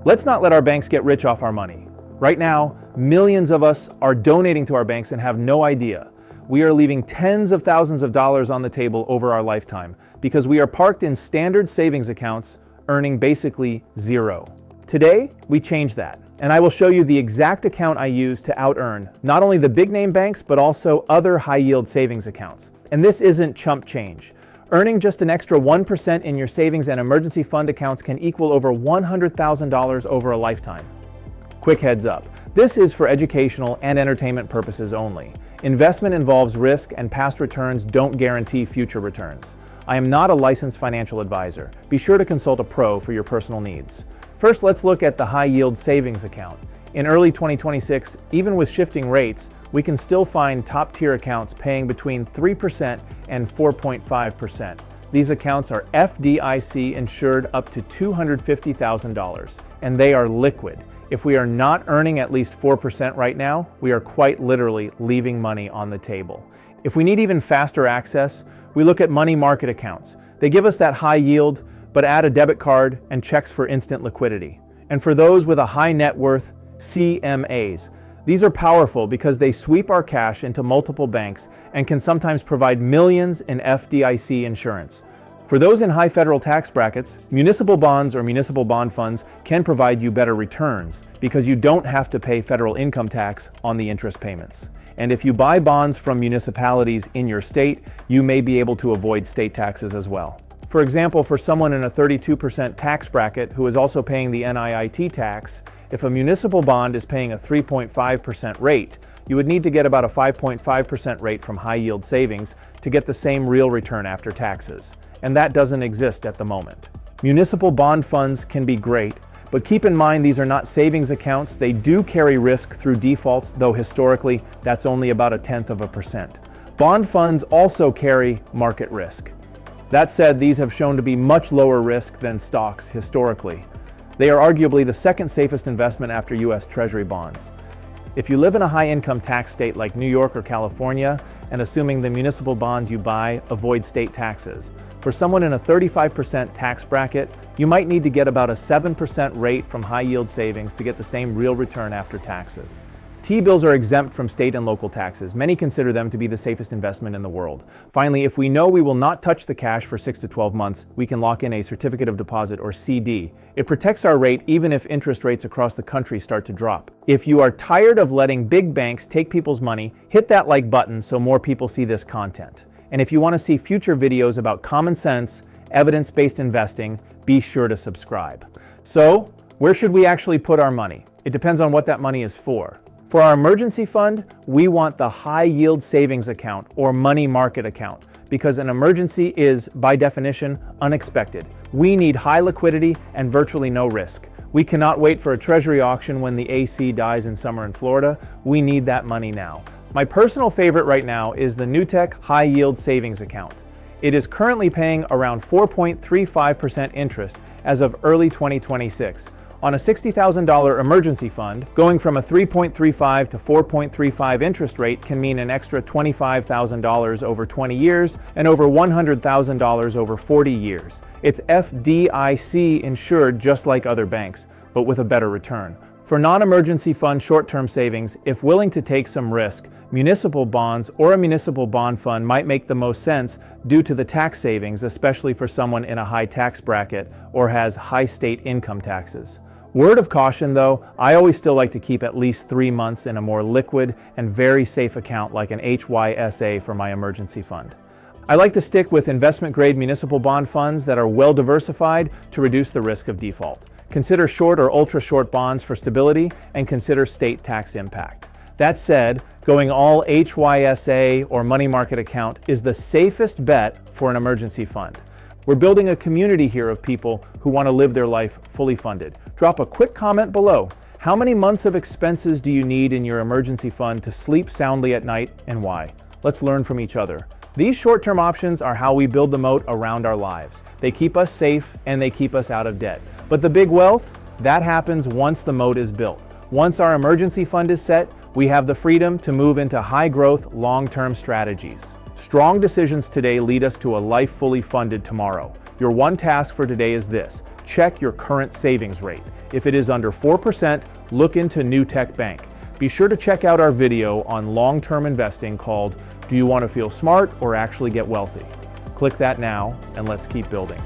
Let's not let our banks get rich off our money. Right now, millions of us are donating to our banks and have no idea. We are leaving tens of thousands of dollars on the table over our lifetime because we are parked in standard savings accounts, earning basically zero. Today, we change that, and I will show you the exact account I use to out-earn not only the big name banks, but also other high-yield savings accounts. And this isn't chump change. Earning just an extra 1% in your savings and emergency fund accounts can equal over $100,000 over a lifetime. Quick heads up, this is for educational and entertainment purposes only. Investment involves risk, and past returns don't guarantee future returns. I am not a licensed financial advisor. Be sure to consult a pro for your personal needs. First, let's look at the high-yield savings account. In early 2026, even with shifting rates, we can still find top-tier accounts paying between 3% and 4.5%. These accounts are FDIC insured up to $250,000, and they are liquid. If we are not earning at least 4% right now, we are quite literally leaving money on the table. If we need even faster access, we look at money market accounts. They give us that high yield, but add a debit card and checks for instant liquidity. And for those with a high net worth, CMAs. These are powerful because they sweep our cash into multiple banks and can sometimes provide millions in FDIC insurance. For those in high federal tax brackets, municipal bonds or municipal bond funds can provide you better returns because you don't have to pay federal income tax on the interest payments. And if you buy bonds from municipalities in your state, you may be able to avoid state taxes as well. For example, for someone in a 32% tax bracket who is also paying the NIIT tax, if a municipal bond is paying a 3.5% rate, you would need to get about a 5.5% rate from high-yield savings to get the same real return after taxes. And that doesn't exist at the moment. Municipal bond funds can be great, but keep in mind these are not savings accounts. They do carry risk through defaults, though historically that's only about 0.1%. Bond funds also carry market risk. That said, these have shown to be much lower risk than stocks historically. They are arguably the second safest investment after U.S. Treasury bonds. If you live in a high-income tax state like New York or California, and assuming the municipal bonds you buy avoid state taxes, for someone in a 35% tax bracket, you might need to get about a 7% rate from high-yield savings to get the same real return after taxes. T-bills are exempt from state and local taxes. Many consider them to be the safest investment in the world. Finally, if we know we will not touch the cash for 6 to 12 months, we can lock in a certificate of deposit or CD. It protects our rate even if interest rates across the country start to drop. If you are tired of letting big banks take people's money, hit that like button so more people see this content. And if you want to see future videos about common sense, evidence-based investing, be sure to subscribe. So, where should we actually put our money? It depends on what that money is for. For our emergency fund, we want the high-yield savings account or money market account because an emergency is, by definition, unexpected. We need high liquidity and virtually no risk. We cannot wait for a treasury auction when the AC dies in summer in Florida. We need that money now. My personal favorite right now is the Newtek High Yield Savings Account. It is currently paying around 4.35% interest as of early 2026. On a $60,000 emergency fund, going from a 3.35 to 4.35 interest rate can mean an extra $25,000 over 20 years and over $100,000 over 40 years. It's FDIC insured just like other banks, but with a better return. For non-emergency fund short-term savings, if willing to take some risk, municipal bonds or a municipal bond fund might make the most sense due to the tax savings, especially for someone in a high tax bracket or has high state income taxes. Word of caution though, I always still like to keep at least 3 months in a more liquid and very safe account like an HYSA for my emergency fund. I like to stick with investment-grade municipal bond funds that are well diversified to reduce the risk of default. Consider short or ultra-short bonds for stability and consider state tax impact. That said, going all HYSA or money market account is the safest bet for an emergency fund. We're building a community here of people who want to live their life fully funded. Drop a quick comment below. How many months of expenses do you need in your emergency fund to sleep soundly at night and why? Let's learn from each other. These short-term options are how we build the moat around our lives. They keep us safe and they keep us out of debt. But the big wealth, that happens once the moat is built. Once our emergency fund is set, we have the freedom to move into high-growth, long-term strategies. Strong decisions today lead us to a life fully funded tomorrow. Your one task for today is this: check your current savings rate. If it is under 4%, look into New Tech Bank. Be sure to check out our video on long-term investing called "Do you want to feel smart or actually get wealthy?" Click that now, and let's keep building.